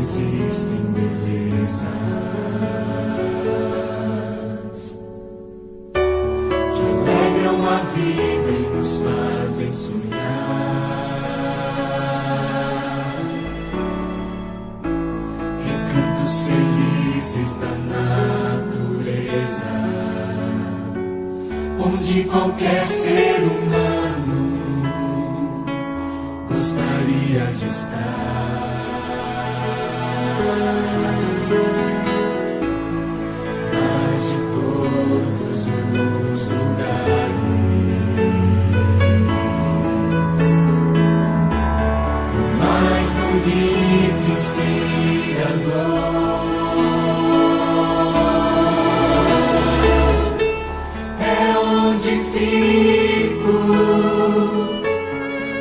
Existem belezas que alegram a vida e nos fazem sonhar. Recantos felizes da natureza, onde qualquer ser humano gostaria de estar. Mas de todos os lugares, o mais bonito e inspirador é onde fico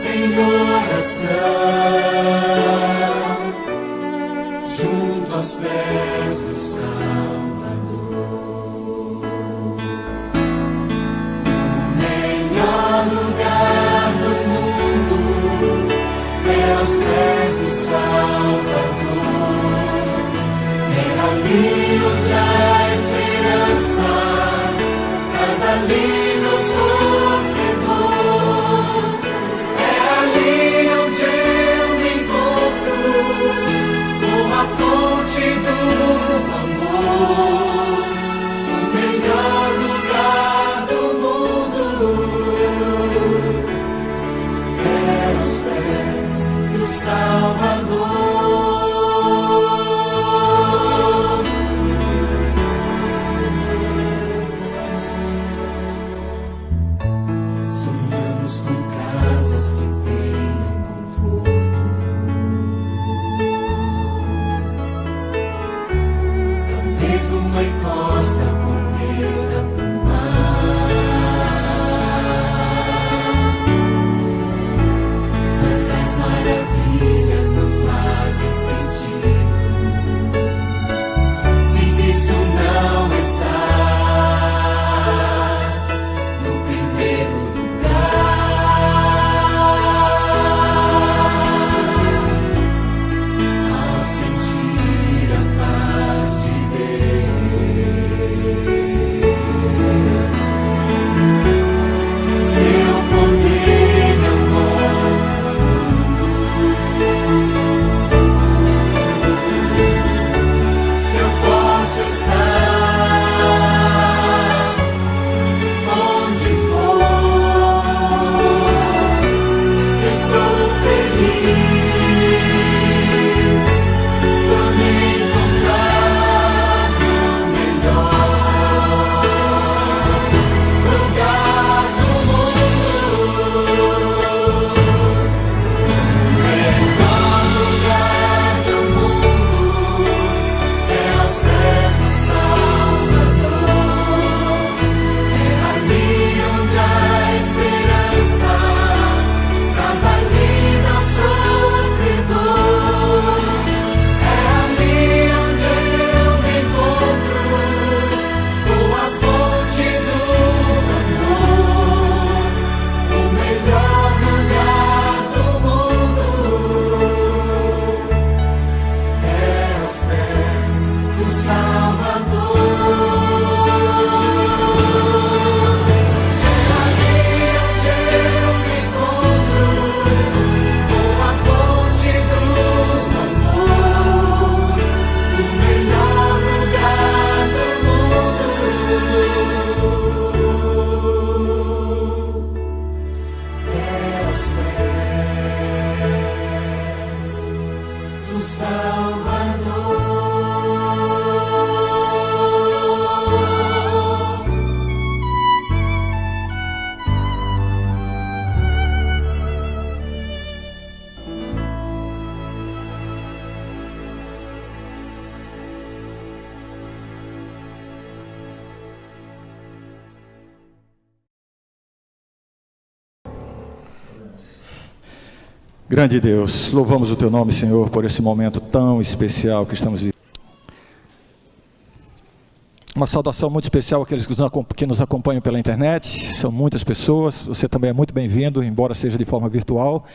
em oração, junto aos pés do Salvador. O melhor lugar do mundo é aos pés do Salvador. É ali onde a esperança traz alívio ao sofredor. É ali onde eu me encontro com a fonte do amor, o melhor lugar do mundo é aos pés do Salvador. Sonhamos com casas que tenham conforto, numa encosta com vista pro mar. Mas as maravilhas não fazem sentido se Cristo não está no primeiro lugar. Ao sentir a paz de Deus, seu poder e amor profundo, eu posso estar onde for. Estou feliz por me encontrar no melhor lugar do mundo. O melhor lugar do mundo é aos pés do Salvador. É ali onde a esperança traz alívio ao sofredor. É ali onde eu me encontro com a fonte do amor, o melhor lugar do mundo é aos pés do Salvador. É ali onde eu me encontro com a fonte do amor, o melhor lugar do mundo é aos pés do Salvador. Grande Deus, louvamos o Teu nome, Senhor, por esse momento tão especial que estamos vivendo. Uma saudação muito especial àqueles que nos acompanham pela internet, são muitas pessoas, você também é muito bem-vindo, embora seja de forma virtual.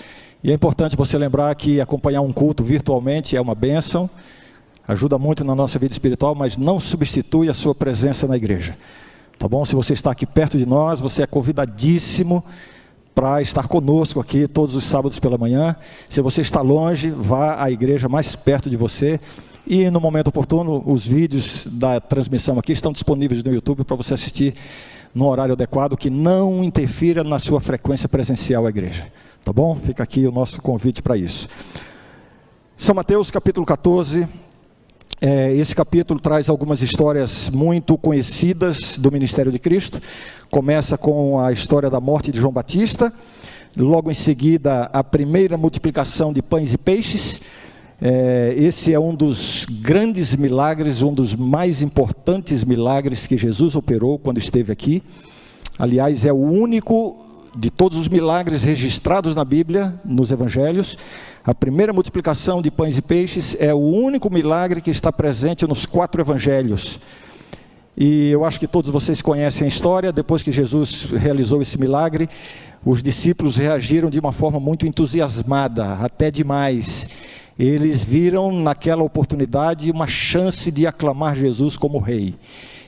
E é importante você lembrar que acompanhar um culto virtualmente é uma bênção, ajuda muito na nossa vida espiritual, mas não substitui a sua presença na igreja. Tá bom? Se você está aqui perto de nós, você é convidadíssimo para estar conosco aqui todos os sábados pela manhã. Se você está longe, vá à igreja mais perto de você. E no momento oportuno, os vídeos da transmissão aqui estão disponíveis no YouTube para você assistir no horário adequado, que não interfira na sua frequência presencial à igreja. Tá bom? Fica aqui o nosso convite para isso. São Mateus capítulo 14. Esse capítulo traz algumas histórias muito conhecidas do ministério de Cristo. Começa com a história da morte de João Batista, logo em seguida a primeira multiplicação de pães e peixes. Esse é um dos grandes milagres, um dos mais importantes milagres que Jesus operou quando esteve aqui. Aliás, é o único de todos os milagres registrados na Bíblia, nos evangelhos. A primeira multiplicação de pães e peixes é o único milagre que está presente nos 4 evangelhos. E eu acho que todos vocês conhecem a história. Depois que Jesus realizou esse milagre, os discípulos reagiram de uma forma muito entusiasmada, até demais. Eles viram naquela oportunidade uma chance de aclamar Jesus como rei.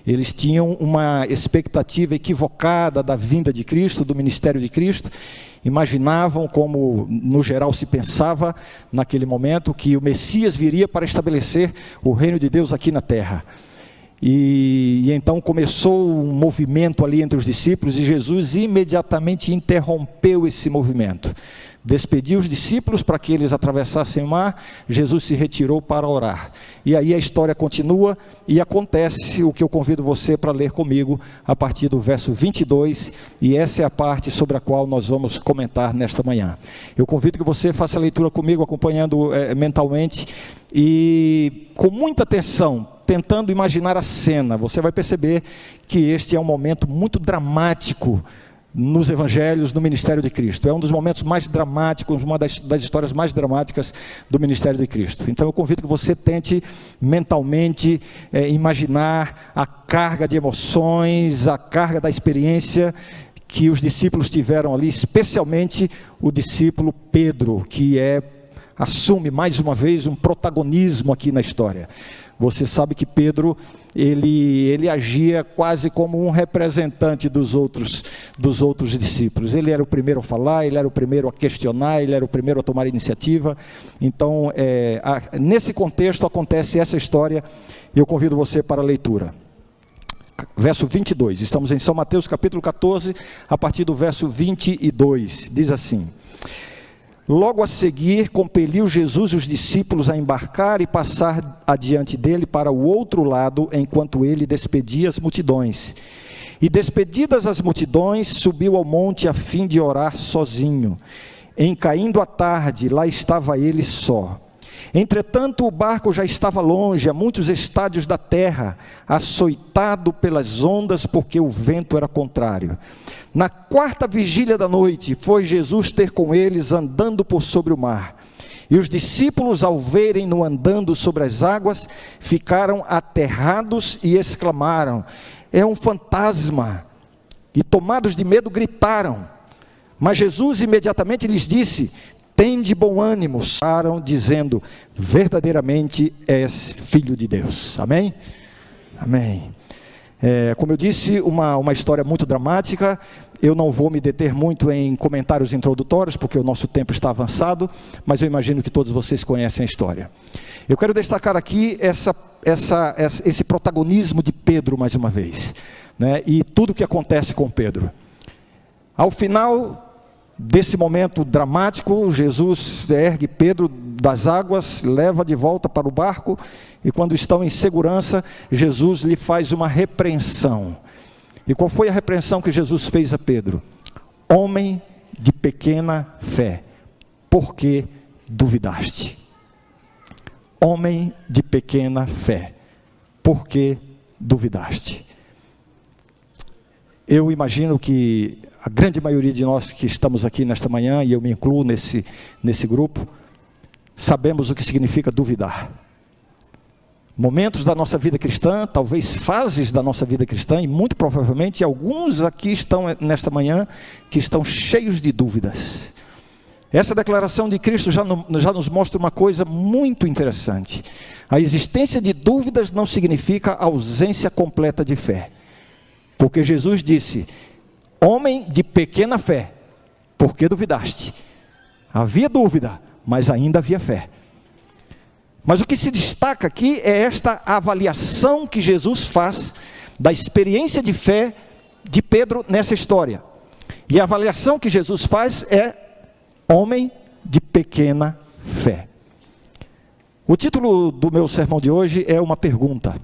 Eles tinham uma expectativa equivocada da vinda de Cristo, do ministério de Cristo. Imaginavam, como no geral se pensava naquele momento, que o Messias viria para estabelecer o reino de Deus aqui na terra. E então começou um movimento ali entre os discípulos, e Jesus imediatamente interrompeu esse movimento. Despediu os discípulos para que eles atravessassem o mar. Jesus se retirou para orar. E aí a história continua e acontece o que eu convido você para ler comigo a partir do verso 22, e essa é a parte sobre a qual nós vamos comentar nesta manhã. Eu convido que você faça a leitura comigo, acompanhando mentalmente e com muita atenção, tentando imaginar a cena. Você vai perceber que este é um momento muito dramático nos evangelhos, no ministério de Cristo. É um dos momentos mais dramáticos, uma das histórias mais dramáticas do ministério de Cristo. Então eu convido que você tente mentalmente imaginar a carga de emoções, a carga da experiência que os discípulos tiveram ali, especialmente o discípulo Pedro, que assume mais uma vez um protagonismo aqui na história. Você sabe que Pedro, ele agia quase como um representante dos outros discípulos. Ele era o primeiro a falar, ele era o primeiro a questionar, ele era o primeiro a tomar iniciativa. Então, nesse contexto acontece essa história, e eu convido você para a leitura. Verso 22, estamos em São Mateus capítulo 14, a partir do verso 22, diz assim: Logo a seguir, compeliu Jesus os discípulos a embarcar e passar adiante dele para o outro lado, enquanto ele despedia as multidões. E despedidas as multidões, subiu ao monte a fim de orar sozinho. Em caindo a tarde, lá estava ele só. Entretanto, o barco já estava longe, a muitos estádios da terra, açoitado pelas ondas, porque o vento era contrário. Na 4ª vigília da noite, foi Jesus ter com eles andando por sobre o mar. E os discípulos, ao verem-no andando sobre as águas, ficaram aterrados e exclamaram: é um fantasma! E tomados de medo, gritaram. Mas Jesus imediatamente lhes disse: tende bom ânimo, dizendo: verdadeiramente és filho de Deus. Amém? Amém. Como eu disse, uma história muito dramática. Eu não vou me deter muito em comentários introdutórios, porque o nosso tempo está avançado, mas eu imagino que todos vocês conhecem a história. Eu quero destacar aqui esse protagonismo de Pedro mais uma vez, né? E tudo o que acontece com Pedro. Ao final desse momento dramático, Jesus ergue Pedro das águas, leva de volta para o barco, e quando estão em segurança, Jesus lhe faz uma repreensão. E qual foi a repreensão que Jesus fez a Pedro? Homem de pequena fé, por que duvidaste? Homem de pequena fé, por que duvidaste? Eu imagino que a grande maioria de nós que estamos aqui nesta manhã, e eu me incluo nesse grupo, sabemos o que significa duvidar. Momentos da nossa vida cristã, talvez fases da nossa vida cristã, e muito provavelmente alguns aqui estão nesta manhã que estão cheios de dúvidas. Essa declaração de Cristo já nos mostra uma coisa muito interessante. A existência de dúvidas não significa ausência completa de fé. Porque Jesus disse: homem de pequena fé, por que duvidaste? Havia dúvida, mas ainda havia fé. Mas o que se destaca aqui é esta avaliação que Jesus faz da experiência de fé de Pedro nessa história. E a avaliação que Jesus faz é homem de pequena fé. O título do meu sermão de hoje é uma pergunta.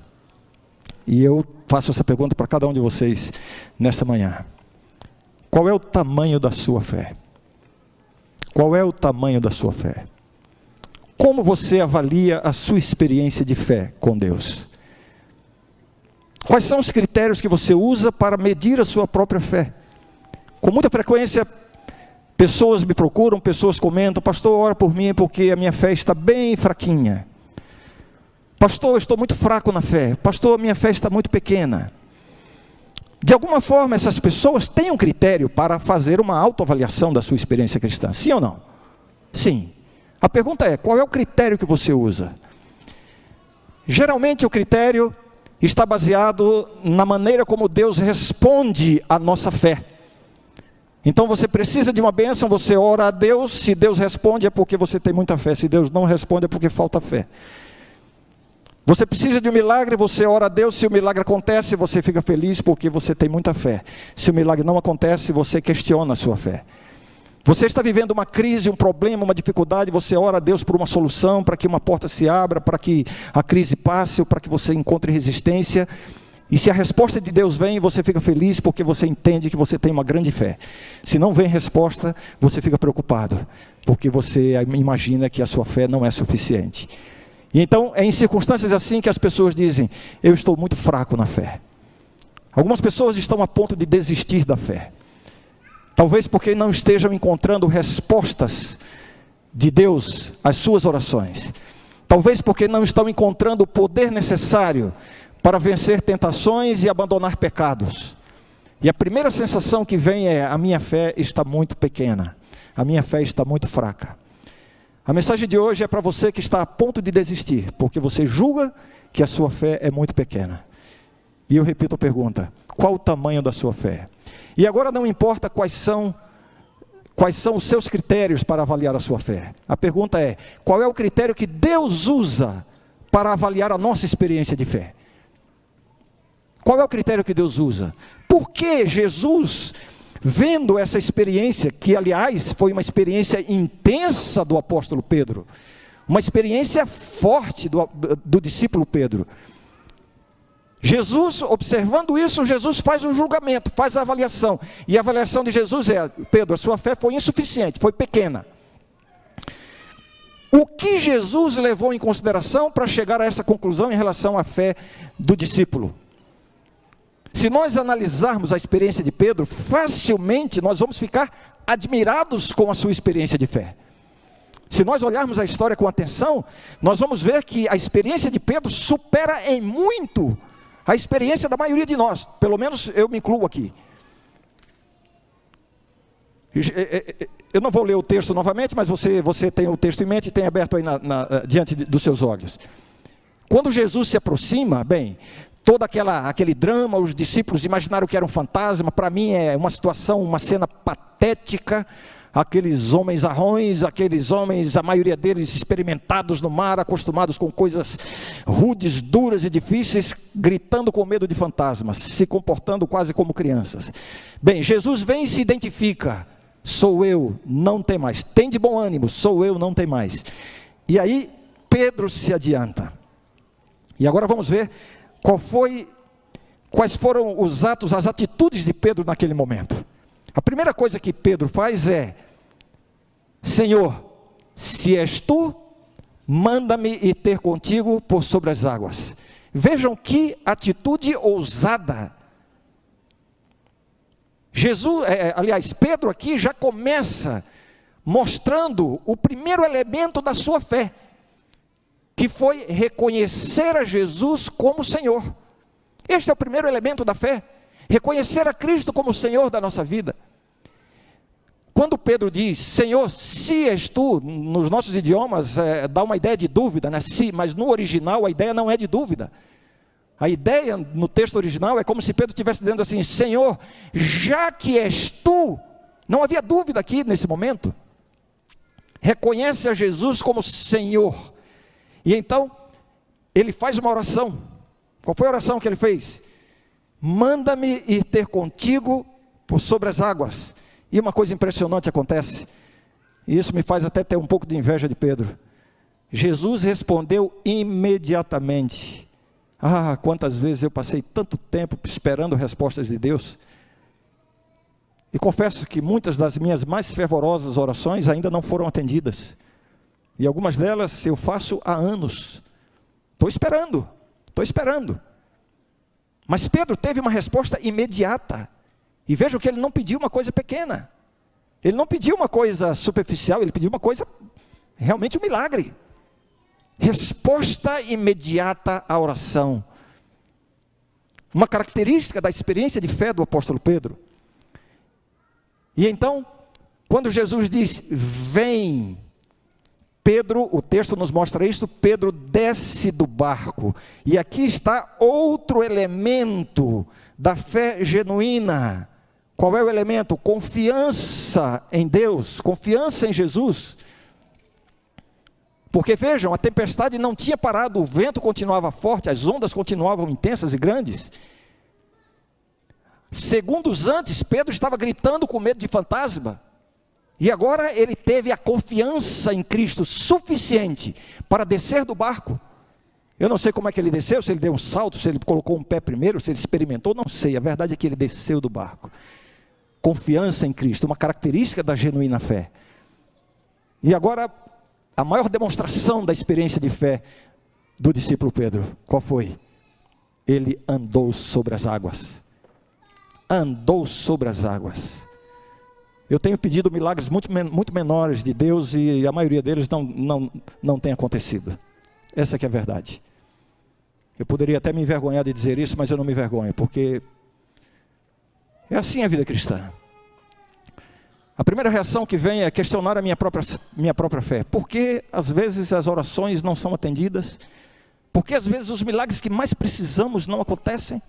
E eu faço essa pergunta para cada um de vocês nesta manhã. Qual é o tamanho da sua fé? Qual é o tamanho da sua fé? Como você avalia a sua experiência de fé com Deus? Quais são os critérios que você usa para medir a sua própria fé? Com muita frequência, pessoas me procuram, pessoas comentam: pastor, ora por mim porque a minha fé está bem fraquinha. Pastor, eu estou muito fraco na fé. Pastor, minha fé está muito pequena. De alguma forma, essas pessoas têm um critério para fazer uma autoavaliação da sua experiência cristã. Sim ou não? Sim. A pergunta é: qual é o critério que você usa? Geralmente o critério está baseado na maneira como Deus responde à nossa fé. Então você precisa de uma bênção, você ora a Deus, se Deus responde é porque você tem muita fé, se Deus não responde é porque falta fé. Você precisa de um milagre, você ora a Deus, se o milagre acontece, você fica feliz porque você tem muita fé. Se o milagre não acontece, você questiona a sua fé. Você está vivendo uma crise, um problema, uma dificuldade, você ora a Deus por uma solução, para que uma porta se abra, para que a crise passe, ou para que você encontre resistência. E se a resposta de Deus vem, você fica feliz porque você entende que você tem uma grande fé. Se não vem resposta, você fica preocupado, porque você imagina que a sua fé não é suficiente. E então é em circunstâncias assim que as pessoas dizem: eu estou muito fraco na fé. Algumas pessoas estão a ponto de desistir da fé. Talvez porque não estejam encontrando respostas de Deus às suas orações. Talvez porque não estão encontrando o poder necessário para vencer tentações e abandonar pecados. E a primeira sensação que vem é: a minha fé está muito pequena, a minha fé está muito fraca. A mensagem de hoje é para você que está a ponto de desistir, porque você julga que a sua fé é muito pequena. E eu repito a pergunta: qual o tamanho da sua fé? E agora não importa quais são os seus critérios para avaliar a sua fé. A pergunta é: qual é o critério que Deus usa para avaliar a nossa experiência de fé? Qual é o critério que Deus usa? Por que Jesus, vendo essa experiência, que aliás foi uma experiência intensa do apóstolo Pedro, uma experiência forte do discípulo Pedro, Jesus, observando isso, Jesus faz um julgamento, faz a avaliação. E a avaliação de Jesus é: Pedro, a sua fé foi insuficiente, foi pequena. O que Jesus levou em consideração para chegar a essa conclusão em relação à fé do discípulo? Se nós analisarmos a experiência de Pedro, facilmente nós vamos ficar admirados com a sua experiência de fé. Se nós olharmos a história com atenção, nós vamos ver que a experiência de Pedro supera em muito a experiência da maioria de nós. Pelo menos eu me incluo aqui. Eu não vou ler o texto novamente, mas você tem o texto em mente e tem aberto aí diante dos seus olhos. Quando Jesus se aproxima, bem, todo aquele drama, os discípulos imaginaram que era um fantasma. Para mim é uma situação, uma cena patética. Aqueles homens arrões, aqueles homens, a maioria deles experimentados no mar, acostumados com coisas rudes, duras e difíceis, gritando com medo de fantasmas, se comportando quase como crianças. Bem, Jesus vem e se identifica: sou eu, não tem mais. Tem de bom ânimo, sou eu, não tem mais. E aí Pedro se adianta. E agora vamos ver quais foram os atos, as atitudes de Pedro naquele momento. A primeira coisa que Pedro faz é: Senhor, se és tu, manda-me ir ter contigo por sobre as águas. Vejam que atitude ousada. Pedro aqui já começa mostrando o primeiro elemento da sua fé, que foi reconhecer a Jesus como Senhor. Este é o primeiro elemento da fé, reconhecer a Cristo como Senhor da nossa vida. Quando Pedro diz, Senhor, se és tu, nos nossos idiomas dá uma ideia de dúvida, né? Se, mas no original a ideia não é de dúvida. A ideia no texto original é como se Pedro estivesse dizendo assim, Senhor, já que és tu, não havia dúvida aqui nesse momento, reconhece a Jesus como Senhor. E então, ele faz uma oração. Qual foi a oração que ele fez? Manda-me ir ter contigo por sobre as águas. E uma coisa impressionante acontece, e isso me faz até ter um pouco de inveja de Pedro. Jesus respondeu imediatamente. Ah, quantas vezes eu passei tanto tempo esperando respostas de Deus. E confesso que muitas das minhas mais fervorosas orações ainda não foram atendidas. E algumas delas eu faço há anos. Estou esperando. Mas Pedro teve uma resposta imediata. E veja que ele não pediu uma coisa pequena. Ele não pediu uma coisa superficial, ele pediu uma coisa, realmente um milagre. Resposta imediata à oração. Uma característica da experiência de fé do apóstolo Pedro. E então, quando Jesus diz, vem, Pedro, o texto nos mostra isso, Pedro desce do barco. E aqui está outro elemento da fé genuína. Qual é o elemento? Confiança em Deus, confiança em Jesus. Porque vejam, a tempestade não tinha parado, o vento continuava forte, as ondas continuavam intensas e grandes. Segundos antes, Pedro estava gritando com medo de fantasma. E agora ele teve a confiança em Cristo suficiente para descer do barco. Eu não sei como é que ele desceu, se ele deu um salto, se ele colocou um pé primeiro, se ele experimentou, não sei. A verdade é que ele desceu do barco. Confiança em Cristo, uma característica da genuína fé. E agora, a maior demonstração da experiência de fé do discípulo Pedro, qual foi? Ele andou sobre as águas. Andou sobre as águas. Eu tenho pedido milagres muito menores de Deus e a maioria deles não tem acontecido. Essa que é a verdade. Eu poderia até me envergonhar de dizer isso, mas eu não me envergonho, porque é assim a vida cristã. A primeira reação que vem é questionar a minha própria fé. Por que às vezes as orações não são atendidas? Por que às vezes os milagres que mais precisamos não acontecem?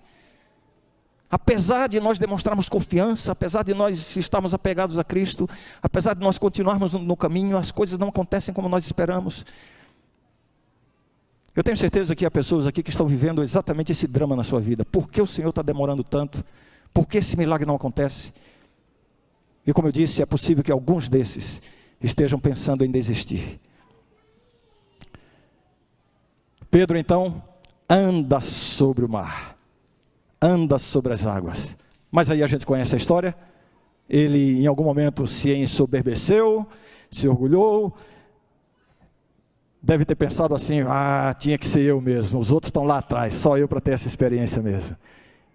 Apesar de nós demonstrarmos confiança, apesar de nós estarmos apegados a Cristo, apesar de nós continuarmos no caminho, as coisas não acontecem como nós esperamos. Eu tenho certeza que há pessoas aqui que estão vivendo exatamente esse drama na sua vida. Por que o Senhor está demorando tanto? Por que esse milagre não acontece? E como eu disse, é possível que alguns desses estejam pensando em desistir. Pedro então anda sobre o mar, anda sobre as águas. Mas aí a gente conhece a história. Ele em algum momento se ensoberbeceu, se orgulhou. Deve ter pensado assim, tinha que ser eu mesmo, os outros estão lá atrás, só eu para ter essa experiência mesmo.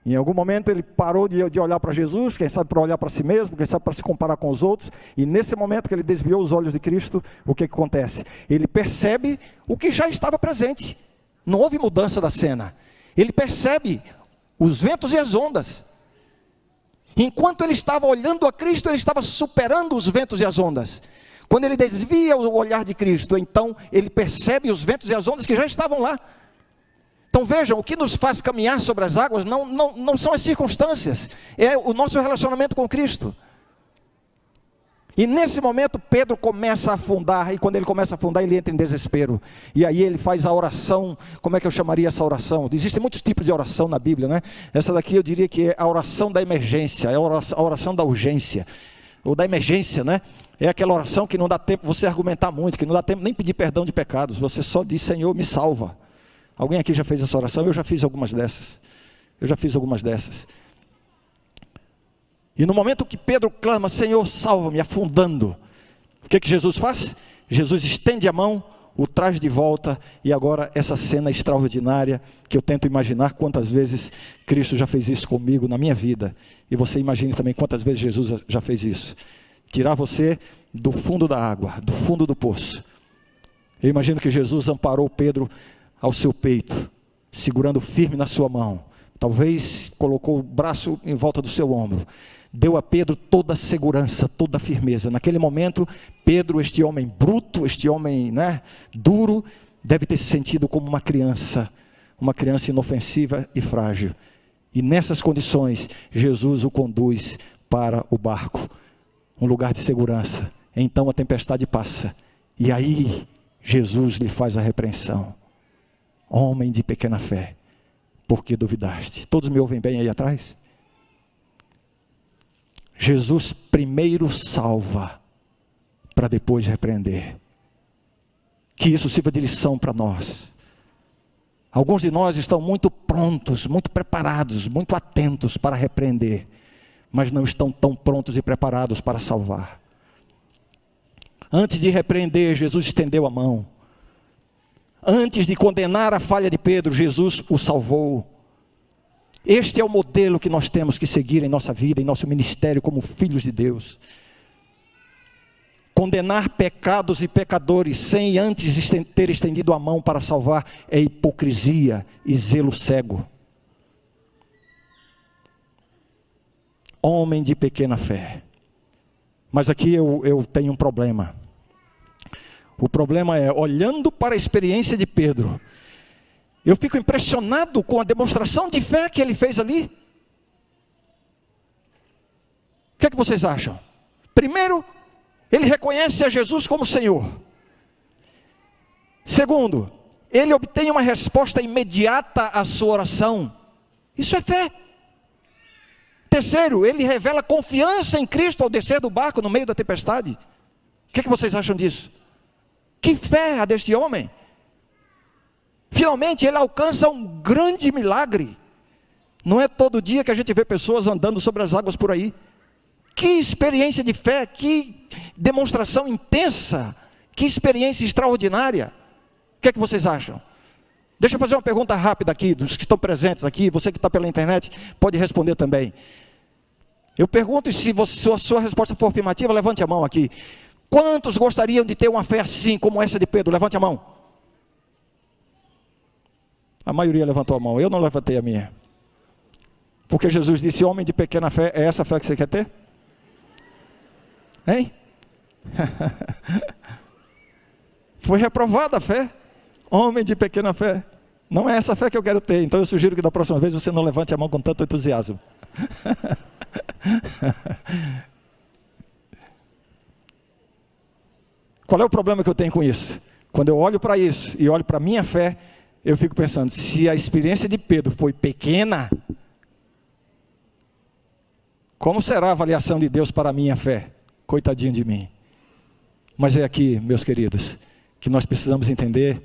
Em algum momento ele parou de olhar para Jesus, quem sabe para olhar para si mesmo, quem sabe para se comparar com os outros, e nesse momento que ele desviou os olhos de Cristo, o que acontece? Ele percebe o que já estava presente, não houve mudança da cena, ele percebe os ventos e as ondas. Enquanto ele estava olhando a Cristo, ele estava superando os ventos e as ondas. Quando ele desvia o olhar de Cristo, então ele percebe os ventos e as ondas que já estavam lá. Então vejam, o que nos faz caminhar sobre as águas não são as circunstâncias, é o nosso relacionamento com Cristo. E nesse momento Pedro começa a afundar, e quando ele começa a afundar ele entra em desespero. E aí ele faz a oração, como é que eu chamaria essa oração? Existem muitos tipos de oração na Bíblia, né? Essa daqui eu diria que é a oração da emergência, é a oração da urgência, ou da emergência, né? É aquela oração que não dá tempo você argumentar muito, que não dá tempo nem pedir perdão de pecados, você só diz, Senhor, me salva. Alguém aqui já fez essa oração? Eu já fiz algumas dessas. E no momento que Pedro clama, Senhor, salva-me, afundando, o que Jesus faz? Jesus estende a mão, o traz de volta, e agora essa cena extraordinária, que eu tento imaginar quantas vezes Cristo já fez isso comigo na minha vida, e você imagine também quantas vezes Jesus já fez isso, tirar você do fundo da água, do fundo do poço. Eu imagino que Jesus amparou Pedro ao seu peito, segurando firme na sua mão, talvez colocou o braço em volta do seu ombro, deu a Pedro toda a segurança, toda a firmeza. Naquele momento, Pedro, este homem bruto, este homem, duro, deve ter se sentido como uma criança inofensiva e frágil. E nessas condições, Jesus o conduz para o barco, um lugar de segurança. Então a tempestade passa, e aí Jesus lhe faz a repreensão: homem de pequena fé, por que duvidaste? Todos me ouvem bem aí atrás? Jesus primeiro salva, para depois repreender. Que isso sirva de lição para nós. Alguns de nós estão muito prontos, muito preparados, muito atentos para repreender, mas não estão tão prontos e preparados para salvar. Antes de repreender, Jesus estendeu a mão. Antes de condenar a falha de Pedro, Jesus o salvou. Este é o modelo que nós temos que seguir em nossa vida, em nosso ministério como filhos de Deus. Condenar pecados e pecadores sem antes ter estendido a mão para salvar é hipocrisia e zelo cego. Homem de pequena fé. Mas aqui eu tenho um problema. O problema é, olhando para a experiência de Pedro, eu fico impressionado com a demonstração de fé que ele fez ali. O que é que vocês acham? Primeiro, ele reconhece a Jesus como Senhor. Segundo, ele obtém uma resposta imediata à sua oração. Isso é fé. Terceiro, ele revela confiança em Cristo ao descer do barco no meio da tempestade. O que é que vocês acham disso? Que fé a deste homem! Finalmente ele alcança um grande milagre. Não é todo dia que a gente vê pessoas andando sobre as águas por aí. Que experiência de fé, que demonstração intensa, que experiência extraordinária. O que é que vocês acham? Deixa eu fazer uma pergunta rápida aqui, dos que estão presentes aqui, você que está pela internet, pode responder também. Eu pergunto, e se a sua resposta for afirmativa, levante a mão aqui. Quantos gostariam de ter uma fé assim, como essa de Pedro? Levante a mão. A maioria levantou a mão, eu não levantei a minha. Porque Jesus disse, homem de pequena fé, é essa fé que você quer ter? Hein? Foi reprovada a fé. Homem de pequena fé. Não é essa fé que eu quero ter. Então eu sugiro que da próxima vez você não levante a mão com tanto entusiasmo. Qual é o problema que eu tenho com isso? Quando eu olho para isso e olho para a minha fé, eu fico pensando, se a experiência de Pedro foi pequena, como será a avaliação de Deus para a minha fé? Coitadinho de mim. Mas é aqui, meus queridos, que nós precisamos entender,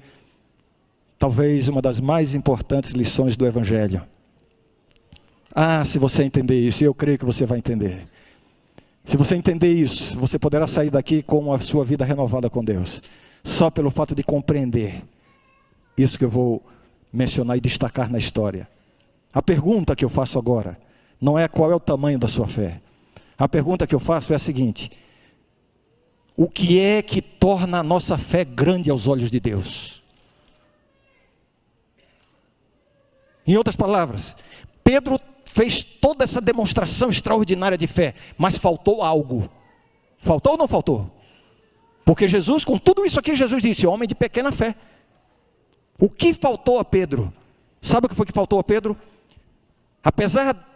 talvez uma das mais importantes lições do Evangelho. Se você entender isso, e eu creio que você vai entender. Se você entender isso, você poderá sair daqui com a sua vida renovada com Deus. Só pelo fato de compreender isso que eu vou mencionar e destacar na história. A pergunta que eu faço agora não é qual é o tamanho da sua fé. A pergunta que eu faço é a seguinte: o que é que torna a nossa fé grande aos olhos de Deus? Em outras palavras, Pedro fez toda essa demonstração extraordinária de fé, mas faltou algo. Faltou ou não faltou? Porque Jesus, com tudo isso aqui, Jesus disse, homem de pequena fé. O que faltou a Pedro? Sabe o que foi que faltou a Pedro? Apesar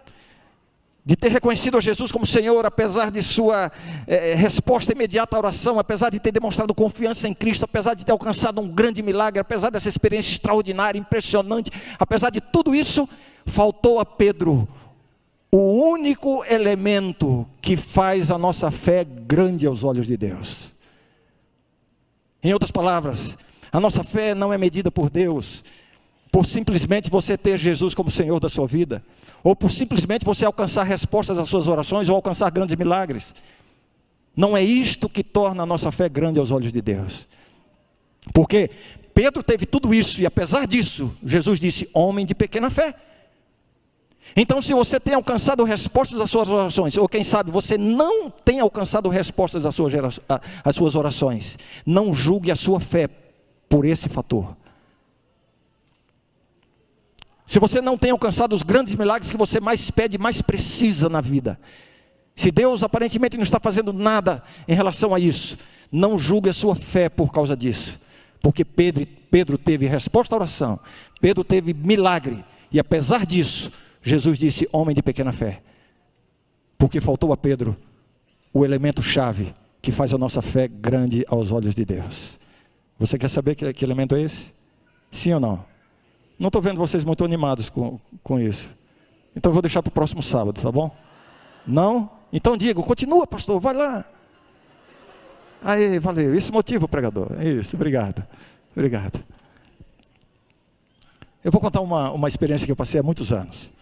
de ter reconhecido a Jesus como Senhor, apesar de sua resposta imediata à oração, apesar de ter demonstrado confiança em Cristo, apesar de ter alcançado um grande milagre, apesar dessa experiência extraordinária, impressionante, apesar de tudo isso, faltou a Pedro o único elemento que faz a nossa fé grande aos olhos de Deus. Em outras palavras, a nossa fé não é medida por Deus por simplesmente você ter Jesus como Senhor da sua vida, ou por simplesmente você alcançar respostas às suas orações, ou alcançar grandes milagres. Não é isto que torna a nossa fé grande aos olhos de Deus. Porque Pedro teve tudo isso, e apesar disso, Jesus disse, homem de pequena fé. Então, se você tem alcançado respostas às suas orações, ou quem sabe você não tem alcançado respostas às suas orações, não julgue a sua fé por esse fator. Se você não tem alcançado os grandes milagres que você mais pede, mais precisa na vida, se Deus aparentemente não está fazendo nada em relação a isso, não julgue a sua fé por causa disso. Porque Pedro teve resposta à oração, Pedro teve milagre, e apesar disso, Jesus disse, homem de pequena fé. Porque faltou a Pedro o elemento chave que faz a nossa fé grande aos olhos de Deus. Você quer saber que elemento é esse? Sim ou não? Não estou vendo vocês muito animados com isso. Então eu vou deixar para o próximo sábado, tá bom? Não? Então digo, continua pastor, vai lá. Aí, valeu, esse motivo, pregador. Isso, obrigado. Obrigado. Eu vou contar uma experiência que eu passei há muitos anos.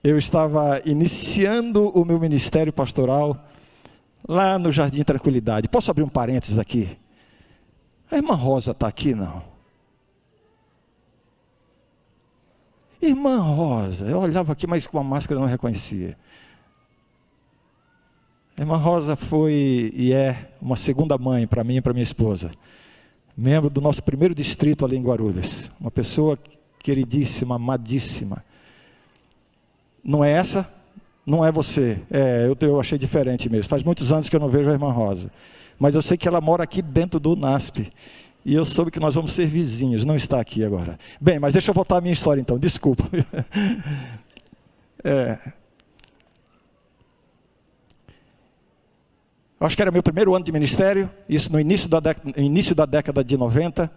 Eu estava iniciando o meu ministério pastoral lá no Jardim Tranquilidade. Posso abrir um parênteses aqui? A irmã Rosa está aqui, não? Irmã Rosa, eu olhava aqui, mas com a máscara eu não reconhecia. A irmã Rosa foi e é uma segunda mãe para mim e para minha esposa. Membro do nosso primeiro distrito ali em Guarulhos. Uma pessoa queridíssima, amadíssima. Não é essa? Não é você. Eu achei diferente mesmo. Faz muitos anos que eu não vejo a irmã Rosa. Mas eu sei que ela mora aqui dentro do NASP. E eu soube que nós vamos ser vizinhos. Não está aqui agora. Bem, mas deixa eu voltar à minha história então. Desculpa. Eu acho que era meu primeiro ano de ministério. Isso no início da década de 90.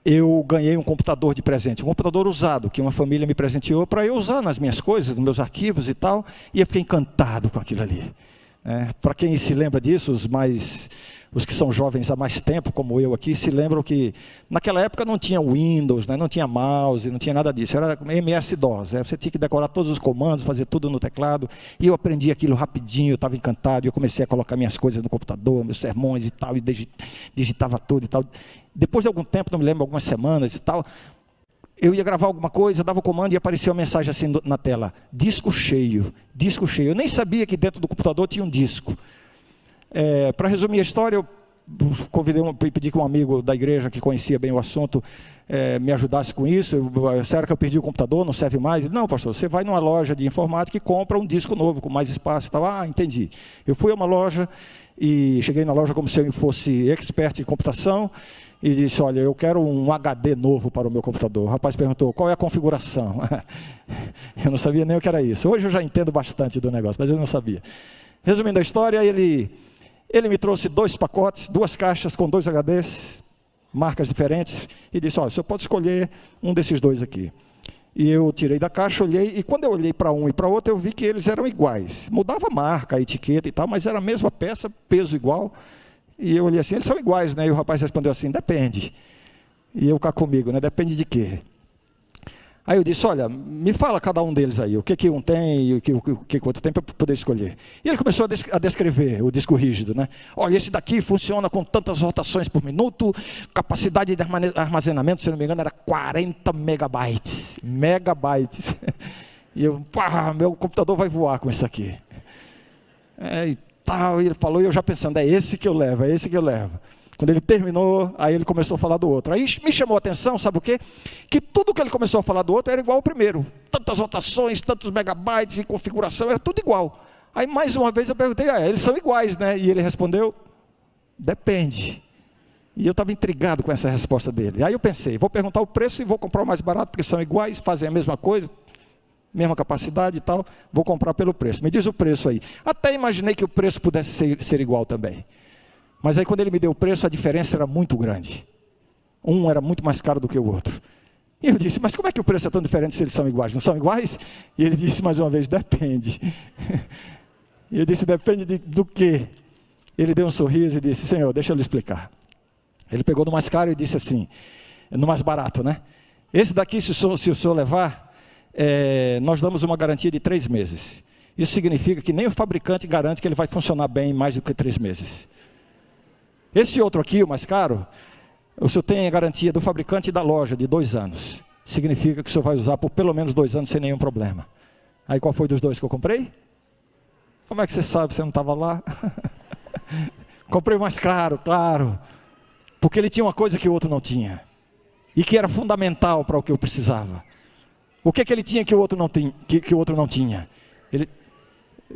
Eu ganhei um computador de presente, um computador usado, que uma família me presenteou para eu usar nas minhas coisas, nos meus arquivos e tal, e eu fiquei encantado com aquilo ali. Para quem se lembra disso, os que são jovens há mais tempo, como eu aqui, se lembram que naquela época não tinha Windows, não tinha mouse, não tinha nada disso, era MS-DOS, você tinha que decorar todos os comandos, fazer tudo no teclado, e eu aprendi aquilo rapidinho, eu estava encantado, e eu comecei a colocar minhas coisas no computador, meus sermões e tal, e digitava tudo e tal. Depois de algum tempo, não me lembro, algumas semanas e tal, eu ia gravar alguma coisa, dava o comando e aparecia uma mensagem assim na tela, disco cheio, disco cheio. Eu nem sabia que dentro do computador tinha um disco. Para resumir a história, eu pedi que um amigo da igreja que conhecia bem o assunto me ajudasse com isso. Será que eu perdi o computador, não serve mais? Não, pastor, você vai numa loja de informática e compra um disco novo, com mais espaço e tal. Ah, entendi. Eu fui a uma loja e cheguei na loja como se eu fosse expert em computação e disse, olha, eu quero um HD novo para o meu computador. O rapaz perguntou, qual é a configuração? Eu não sabia nem o que era isso. Hoje eu já entendo bastante do negócio, mas eu não sabia. Resumindo a história, ele me trouxe 2 pacotes, 2 caixas com 2 HDs, marcas diferentes, e disse, olha, você pode escolher um desses 2 aqui. E eu tirei da caixa, olhei, e quando eu olhei para um e para outro, eu vi que eles eram iguais. Mudava a marca, a etiqueta e tal, mas era a mesma peça, peso igual. E eu olhei assim, eles são iguais, né? E o rapaz respondeu assim, depende. E eu cá comigo, né? Depende de quê? Aí eu disse, olha, me fala cada um deles aí, o que um tem e o que o outro tem para eu poder escolher. E ele começou a descrever o disco rígido, né? Olha, esse daqui funciona com tantas rotações por minuto, capacidade de armazenamento, se não me engano, era 40 megabytes. Megabytes. E eu, meu computador vai voar com isso aqui. E tal, e ele falou, e eu já pensando, é esse que eu levo, é esse que eu levo. Quando ele terminou, aí ele começou a falar do outro. Aí me chamou a atenção, sabe o quê? Que tudo que ele começou a falar do outro era igual ao primeiro. Tantas rotações, tantos megabytes em configuração, era tudo igual. Aí mais uma vez eu perguntei, eles são iguais, né? E ele respondeu, depende. E eu estava intrigado com essa resposta dele. Aí eu pensei, vou perguntar o preço e vou comprar o mais barato, porque são iguais, fazem a mesma coisa, mesma capacidade e tal, vou comprar pelo preço. Me diz o preço aí. Até imaginei que o preço pudesse ser igual também. Mas aí quando ele me deu o preço, a diferença era muito grande. Um era muito mais caro do que o outro. E eu disse, mas como é que o preço é tão diferente se eles são iguais? Não são iguais? E ele disse mais uma vez, depende. E eu disse, depende do quê? Ele deu um sorriso e disse, Senhor, deixa eu lhe explicar. Ele pegou no mais caro e disse assim, no mais barato, né? Esse daqui, se o senhor levar, nós damos uma garantia de 3 meses. Isso significa que nem o fabricante garante que ele vai funcionar bem em mais do que 3 meses. Esse outro aqui, o mais caro, O senhor tem a garantia do fabricante e da loja de 2 anos. Significa que o senhor vai usar por pelo menos 2 anos sem nenhum problema. Aí qual foi dos 2 que eu comprei? Como é que você sabe, você não estava lá? Comprei o mais caro, claro. Porque ele tinha uma coisa que o outro não tinha. E que era fundamental para o que eu precisava. O que ele tinha que o outro não tinha? Que o outro não tinha?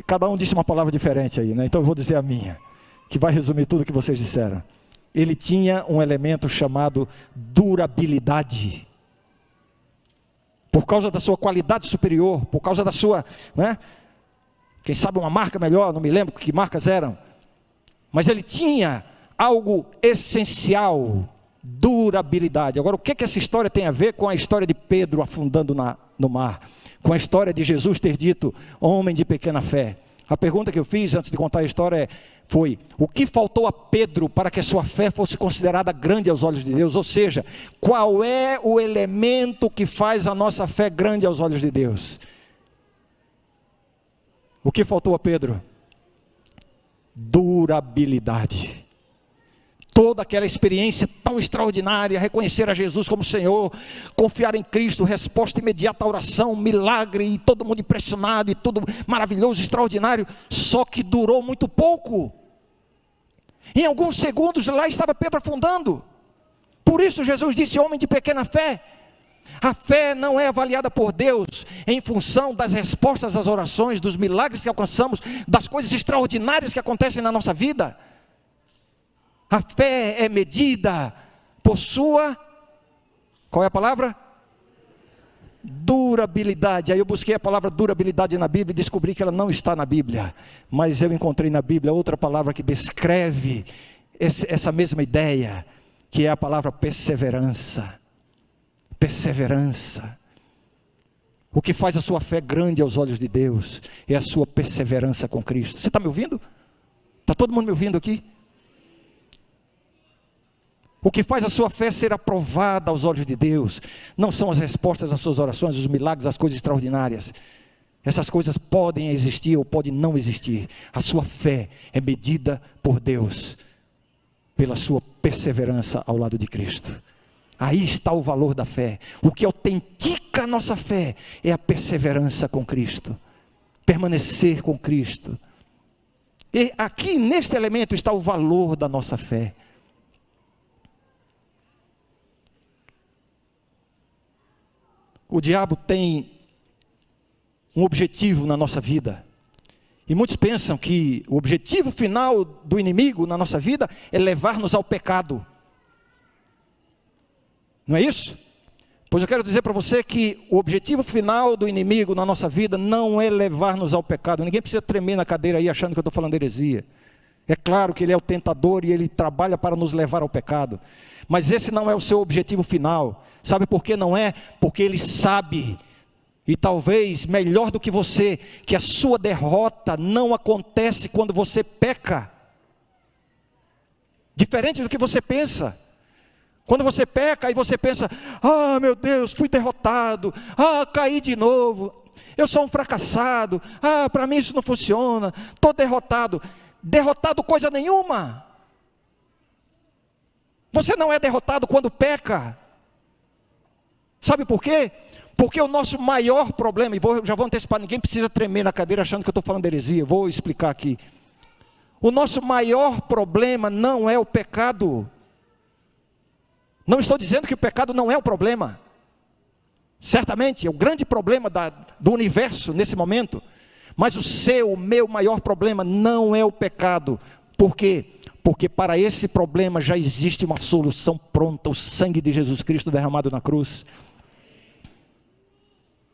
Cada um disse uma palavra diferente aí, né? Então eu vou dizer a minha, que vai resumir tudo que vocês disseram. Ele tinha um elemento chamado durabilidade. Por causa da sua qualidade superior, por causa da sua, né? Quem sabe uma marca melhor, não me lembro que marcas eram. Mas ele tinha algo essencial, durabilidade. Agora, o que essa história tem a ver com a história de Pedro afundando no mar? Com a história de Jesus ter dito, homem de pequena fé. A pergunta que eu fiz antes de contar a história foi, o que faltou a Pedro para que a sua fé fosse considerada grande aos olhos de Deus? Ou seja, qual é o elemento que faz a nossa fé grande aos olhos de Deus? O que faltou a Pedro? Durabilidade. Toda aquela experiência tão extraordinária, reconhecer a Jesus como Senhor, confiar em Cristo, resposta imediata à oração, milagre, e todo mundo impressionado, e tudo maravilhoso, extraordinário, só que durou muito pouco. Em alguns segundos lá estava Pedro afundando. Por isso Jesus disse, homem de pequena fé. A fé não é avaliada por Deus em função das respostas às orações, dos milagres que alcançamos, das coisas extraordinárias que acontecem na nossa vida. A fé é medida por sua, qual é a palavra? Durabilidade. Aí eu busquei a palavra durabilidade na Bíblia e descobri que ela não está na Bíblia. Mas eu encontrei na Bíblia outra palavra que descreve essa mesma ideia, que é a palavra perseverança. Perseverança. O que faz a sua fé grande aos olhos de Deus é a sua perseverança com Cristo. Você está me ouvindo? Está todo mundo me ouvindo aqui? O que faz a sua fé ser aprovada aos olhos de Deus não são as respostas às suas orações, os milagres, as coisas extraordinárias. Essas coisas podem existir ou podem não existir. A sua fé é medida por Deus pela sua perseverança ao lado de Cristo. Aí está o valor da fé. O que autentica a nossa fé é a perseverança com Cristo. Permanecer com Cristo. E aqui neste elemento está o valor da nossa fé. O diabo tem um objetivo na nossa vida. E muitos pensam que o objetivo final do inimigo na nossa vida é levar-nos ao pecado. Não é isso? Pois eu quero dizer para você que o objetivo final do inimigo na nossa vida não é levar-nos ao pecado. Ninguém precisa tremer na cadeira aí achando que eu estou falando heresia. É claro que ele é o tentador e ele trabalha para nos levar ao pecado. Mas esse não é o seu objetivo final. Sabe por que não é? Porque ele sabe, e talvez melhor do que você, que a sua derrota não acontece quando você peca. Diferente do que você pensa. Quando você peca, aí você pensa, ah meu Deus, fui derrotado, caí de novo, eu sou um fracassado, para mim isso não funciona, estou derrotado. Derrotado coisa nenhuma. Você não é derrotado quando peca. Sabe por quê? Porque o nosso maior problema, e já vou antecipar, ninguém precisa tremer na cadeira achando que eu estou falando heresia, vou explicar aqui. O nosso maior problema não é o pecado. Não estou dizendo que o pecado não é o problema. Certamente, é o grande problema do universo nesse momento. Mas o meu maior problema não é o pecado. Por quê? Porque para esse problema já existe uma solução pronta, o sangue de Jesus Cristo derramado na cruz.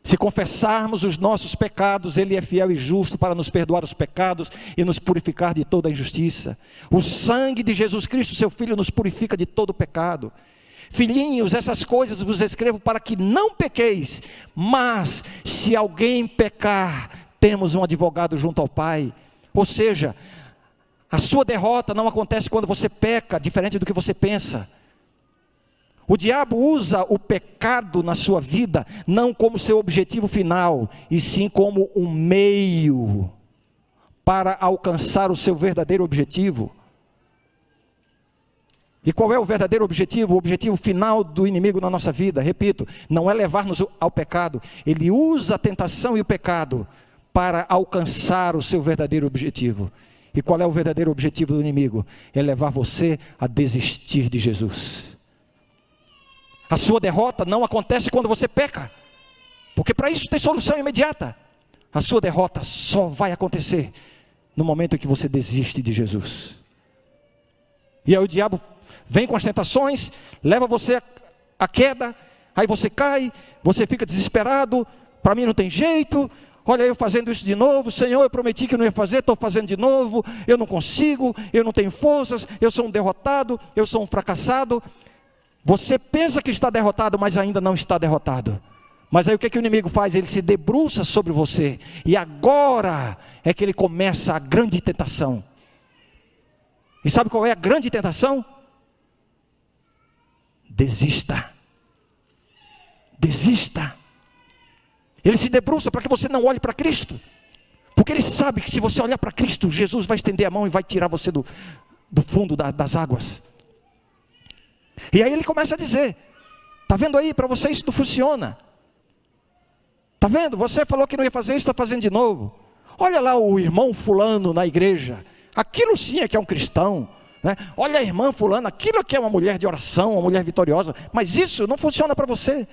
Se confessarmos os nossos pecados, Ele é fiel e justo para nos perdoar os pecados e nos purificar de toda a injustiça. O sangue de Jesus Cristo, seu Filho, nos purifica de todo o pecado. Filhinhos, essas coisas vos escrevo para que não pequeis, mas se alguém pecar, temos um advogado junto ao Pai. Ou seja, a sua derrota não acontece quando você peca, diferente do que você pensa. O diabo usa o pecado na sua vida, não como seu objetivo final, e sim como um meio para alcançar o seu verdadeiro objetivo. E qual é o verdadeiro objetivo? O objetivo final do inimigo na nossa vida, repito, não é levar-nos ao pecado. Ele usa a tentação e o pecado para alcançar o seu verdadeiro objetivo. E qual é o verdadeiro objetivo do inimigo? É levar você a desistir de Jesus. A sua derrota não acontece quando você peca, porque para isso tem solução imediata. A sua derrota só vai acontecer no momento em que você desiste de Jesus. E aí o diabo vem com as tentações, leva você à queda, aí você cai, você fica desesperado, para mim não tem jeito, olha eu fazendo isso de novo, Senhor, eu prometi que não ia fazer, estou fazendo de novo, eu não consigo, eu não tenho forças, eu sou um derrotado, eu sou um fracassado. Você pensa que está derrotado, mas ainda não está derrotado. Mas aí o que o inimigo faz? Ele se debruça sobre você, e agora é que ele começa a grande tentação. E sabe qual é a grande tentação? Desista. Desista. Ele se debruça para que você não olhe para Cristo, porque ele sabe que se você olhar para Cristo, Jesus vai estender a mão e vai tirar você do fundo das águas. E aí ele começa a dizer, está vendo aí, para você isso não funciona. Está vendo, você falou que não ia fazer isso, está fazendo de novo. Olha lá o irmão fulano na igreja, aquilo sim é que é um cristão, né? Olha a irmã fulana, aquilo aqui é uma mulher de oração, uma mulher vitoriosa, mas isso não funciona para você.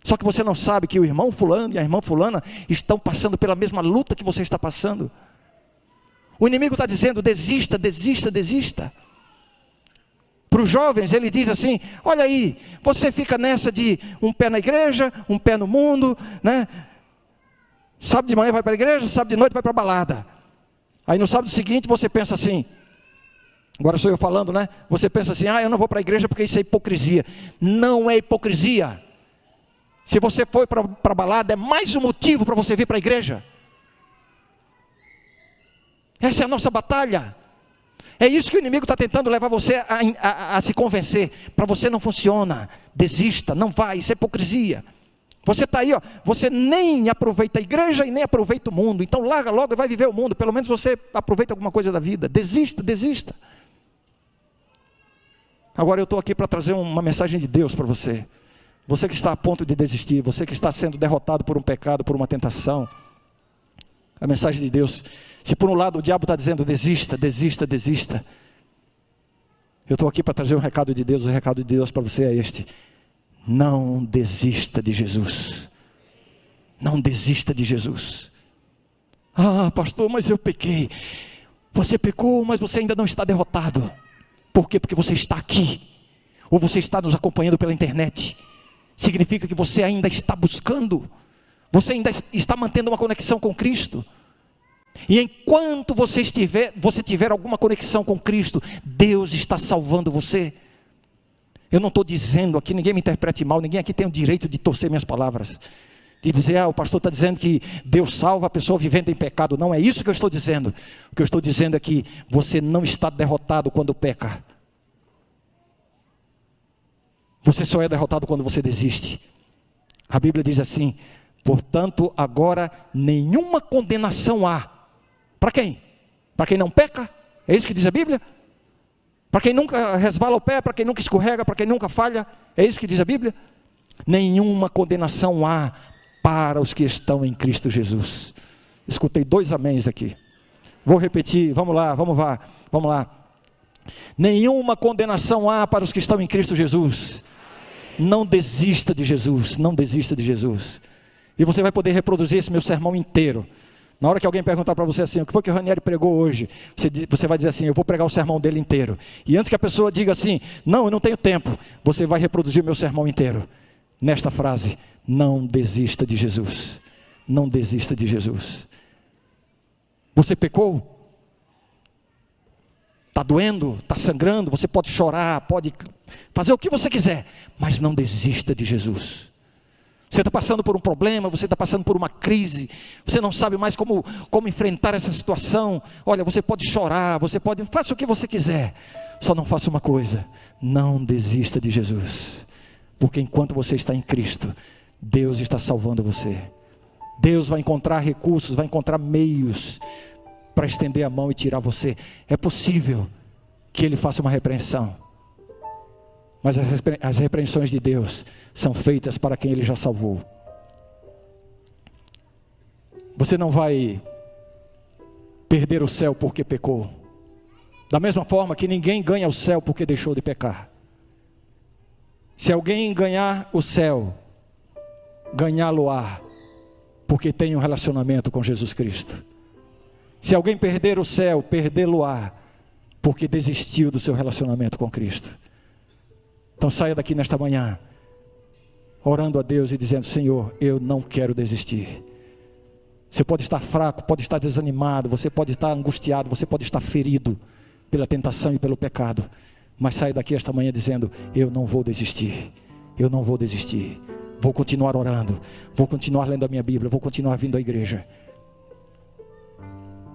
Só que você não sabe que o irmão fulano e a irmã fulana estão passando pela mesma luta que você está passando. O inimigo está dizendo, desista, desista, desista. Para os jovens ele diz assim, olha aí, você fica nessa de um pé na igreja, um pé no mundo, né? Sábado de manhã vai para a igreja, sábado de noite vai para a balada. Aí no sábado seguinte você pensa assim, agora sou eu falando, né? Você pensa assim, eu não vou para a igreja porque isso é hipocrisia. Não é hipocrisia. Se você foi para a balada, é mais um motivo para você vir para a igreja. Essa é a nossa batalha. É isso que o inimigo está tentando levar você a se convencer. Para você não funciona, desista, não vai, isso é hipocrisia. Você está aí, você nem aproveita a igreja e nem aproveita o mundo. Então larga logo e vai viver o mundo. Pelo menos você aproveita alguma coisa da vida. Desista, desista. Agora eu estou aqui para trazer uma mensagem de Deus para você. Você que está a ponto de desistir, você que está sendo derrotado por um pecado, por uma tentação. A mensagem de Deus, se por um lado o diabo está dizendo desista, desista, desista. Eu estou aqui para trazer um recado de Deus, o recado de Deus para você é este. Não desista de Jesus. Não desista de Jesus. Pastor, mas eu pequei. Você pecou, mas você ainda não está derrotado. Por quê? Porque você está aqui. Ou você está nos acompanhando pela internet. Significa que você ainda está buscando. Você ainda está mantendo uma conexão com Cristo. E enquanto você tiver alguma conexão com Cristo, Deus está salvando você. Eu não estou dizendo aqui, ninguém me interprete mal, ninguém aqui tem o direito de torcer minhas palavras. De dizer, o pastor está dizendo que Deus salva a pessoa vivendo em pecado. Não é isso que eu estou dizendo. O que eu estou dizendo é que você não está derrotado quando peca. Você só é derrotado quando você desiste. A Bíblia diz assim, portanto agora nenhuma condenação há. Para quem? Para quem não peca? É isso que diz a Bíblia? Para quem nunca resvala o pé, para quem nunca escorrega, para quem nunca falha? É isso que diz a Bíblia? Nenhuma condenação há para os que estão em Cristo Jesus. Escutei 2 améns aqui. Vou repetir, vamos lá. Nenhuma condenação há para os que estão em Cristo Jesus. Não desista de Jesus, não desista de Jesus. E você vai poder reproduzir esse meu sermão inteiro. Na hora que alguém perguntar para você assim, o que foi que o Ranieri pregou hoje? Você vai dizer assim, eu vou pregar o sermão dele inteiro. E antes que a pessoa diga assim, não, eu não tenho tempo, você vai reproduzir o meu sermão inteiro. Nesta frase, não desista de Jesus. Não desista de Jesus. Você pecou? Está doendo, está sangrando, você pode chorar, pode fazer o que você quiser, mas não desista de Jesus. Você está passando por um problema, você está passando por uma crise, você não sabe mais como enfrentar essa situação. Olha, você pode chorar, faça o que você quiser, só não faça uma coisa, não desista de Jesus, porque enquanto você está em Cristo, Deus está salvando você. Deus vai encontrar recursos, vai encontrar meios para estender a mão e tirar você. É possível que Ele faça uma repreensão, Mas as repreensões de Deus são feitas para quem Ele já salvou. Você não vai perder o céu porque pecou. Da mesma forma que ninguém ganha o céu porque deixou de pecar. Se alguém ganhar o céu, ganhá-lo-á porque tem um relacionamento com Jesus Cristo. Se alguém perder o céu, perdê-lo-á porque desistiu do seu relacionamento com Cristo. Então saia daqui nesta manhã, orando a Deus e dizendo: Senhor, eu não quero desistir. Você pode estar fraco, pode estar desanimado, você pode estar angustiado, você pode estar ferido pela tentação e pelo pecado. Mas saia daqui esta manhã dizendo: eu não vou desistir, eu não vou desistir. Vou continuar orando, vou continuar lendo a minha Bíblia, vou continuar vindo à igreja.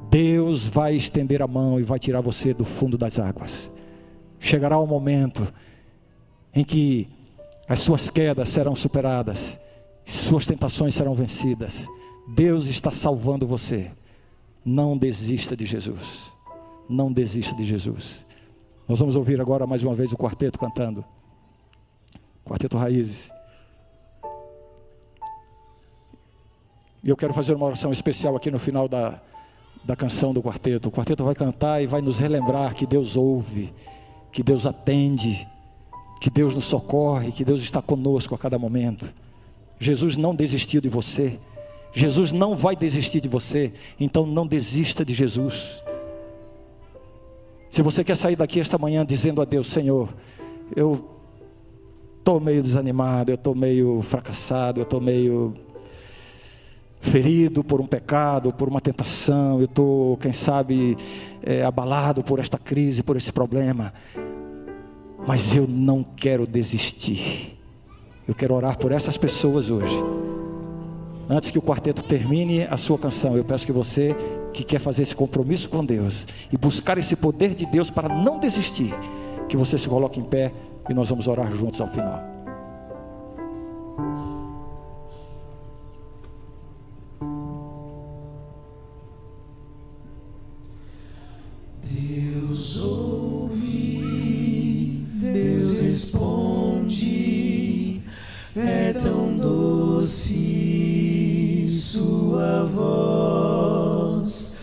Deus vai estender a mão e vai tirar você do fundo das águas. Chegará o momento em que as suas quedas serão superadas, suas tentações serão vencidas. Deus está salvando você. Não desista de Jesus. Não desista de Jesus. Nós vamos ouvir agora mais uma vez o quarteto cantando. Quarteto Raízes. E eu quero fazer uma oração especial aqui no final da canção do quarteto. O quarteto vai cantar e vai nos relembrar que Deus ouve, que Deus atende, que Deus nos socorre, que Deus está conosco a cada momento. Jesus não desistiu de você. Jesus não vai desistir de você. Então não desista de Jesus. Se você quer sair daqui esta manhã dizendo a Deus: Senhor, eu estou meio desanimado, eu estou meio fracassado, eu estou meio ferido por um pecado, por uma tentação, eu estou, quem sabe, abalado por esta crise, por esse problema, mas eu não quero desistir. Eu quero orar por essas pessoas hoje. Antes que o quarteto termine a sua canção, eu peço que você que quer fazer esse compromisso com Deus e buscar esse poder de Deus para não desistir, que você se coloque em pé e nós vamos orar juntos ao final. Deus ouve, Deus responde, é tão doce sua voz.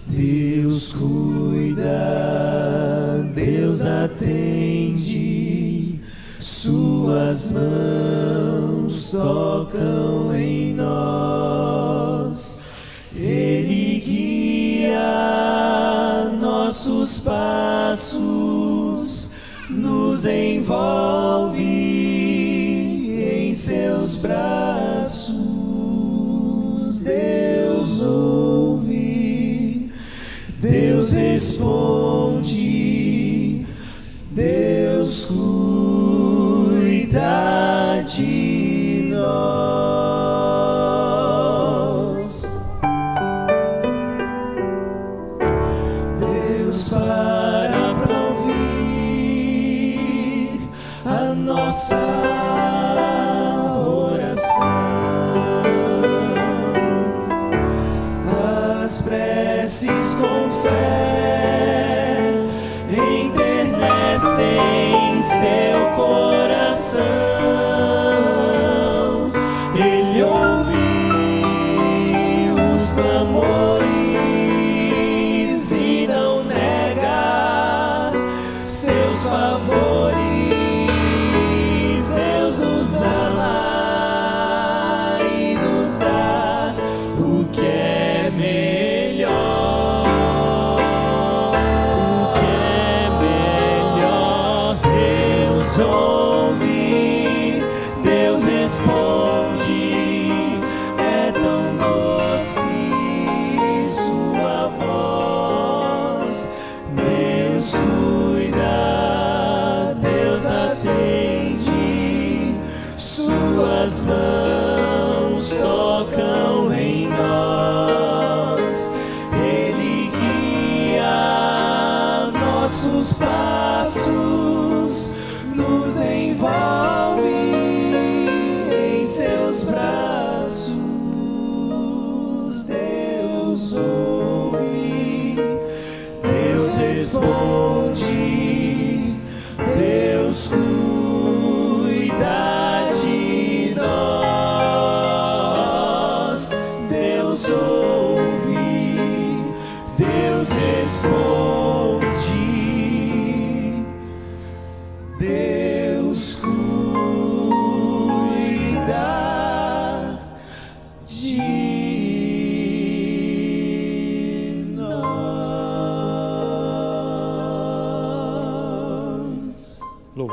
Deus cuida, Deus atende, suas mãos tocam em nós. Ele guia nossos passos, nos envolve em seus braços. Deus ouve, Deus responde, Deus cuida de nós. Deus para ouvir a nossa oração. As preces com fé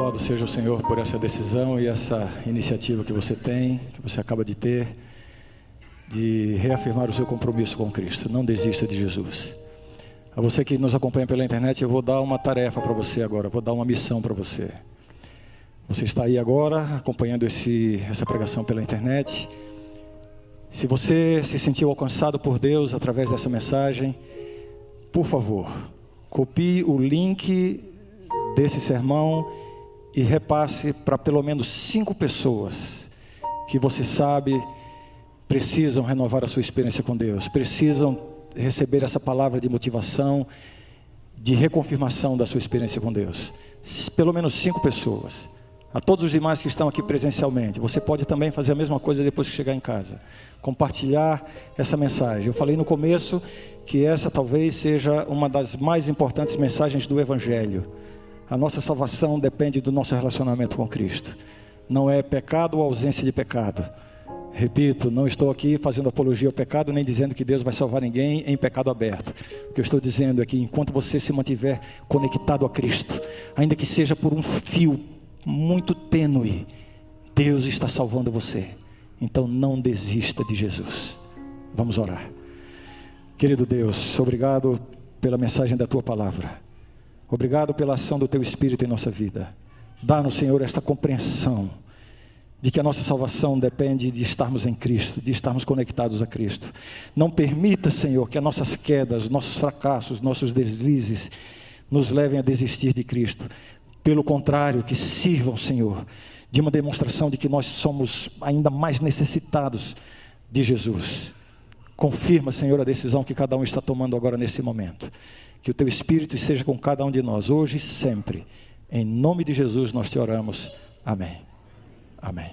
Louvado seja o Senhor por essa decisão e essa iniciativa que você tem, que você acaba de ter, de reafirmar o seu compromisso com Cristo. Não desista de Jesus. A você que nos acompanha pela internet, eu vou dar uma tarefa para você agora, vou dar uma missão para você. Você está aí agora, acompanhando essa pregação pela internet. Se você se sentiu alcançado por Deus através dessa mensagem, por favor, copie o link desse sermão e repasse para pelo menos 5 pessoas que você sabe precisam renovar a sua experiência com Deus, precisam receber essa palavra de motivação, de reconfirmação da sua experiência com Deus. Pelo menos 5 pessoas. A todos os demais que estão aqui presencialmente, você pode também fazer a mesma coisa depois que chegar em casa. Compartilhar essa mensagem. Eu falei no começo que essa talvez seja uma das mais importantes mensagens do Evangelho. A nossa salvação depende do nosso relacionamento com Cristo. Não é pecado ou ausência de pecado. Repito, não estou aqui fazendo apologia ao pecado, nem dizendo que Deus vai salvar ninguém em pecado aberto. O que eu estou dizendo é que enquanto você se mantiver conectado a Cristo, ainda que seja por um fio muito tênue, Deus está salvando você. Então não desista de Jesus. Vamos orar. Querido Deus, obrigado pela mensagem da Tua palavra. Obrigado pela ação do Teu Espírito em nossa vida. Dá-nos, Senhor, esta compreensão de que a nossa salvação depende de estarmos em Cristo, de estarmos conectados a Cristo. Não permita, Senhor, que as nossas quedas, nossos fracassos, nossos deslizes nos levem a desistir de Cristo. Pelo contrário, que sirvam, Senhor, de uma demonstração de que nós somos ainda mais necessitados de Jesus. Confirma, Senhor, a decisão que cada um está tomando agora nesse momento. Que o Teu Espírito esteja com cada um de nós, hoje e sempre. Em nome de Jesus nós te oramos. Amém. Amém.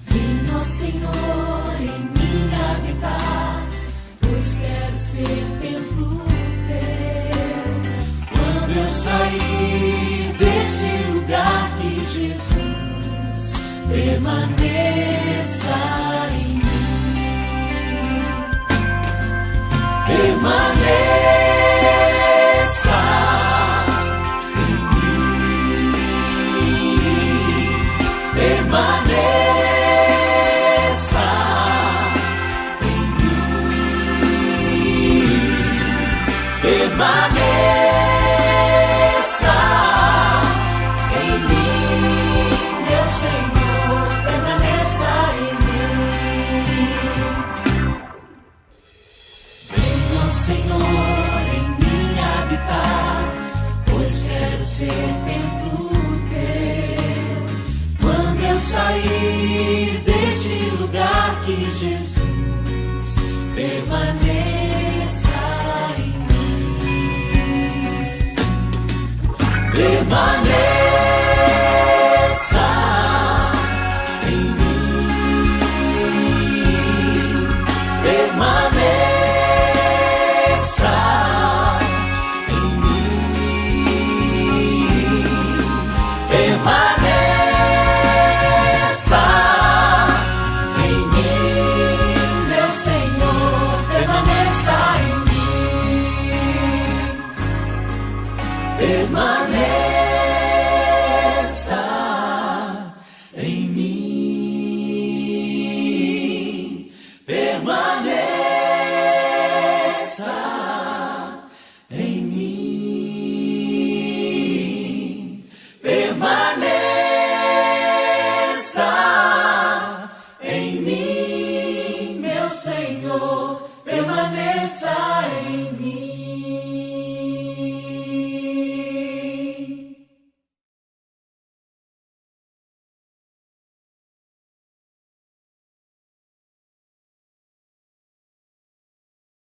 Venha, Senhor, em mim habitar, pois quero ser templo Teu. Quando eu sair deste lugar, que Jesus permaneça em mim. Permaneça em mim. Permaneça em mim. Permaneça. Senhor, em mim habitar, pois quero ser templo Teu. Quando eu sair deste lugar, que Jesus permaneça em mim.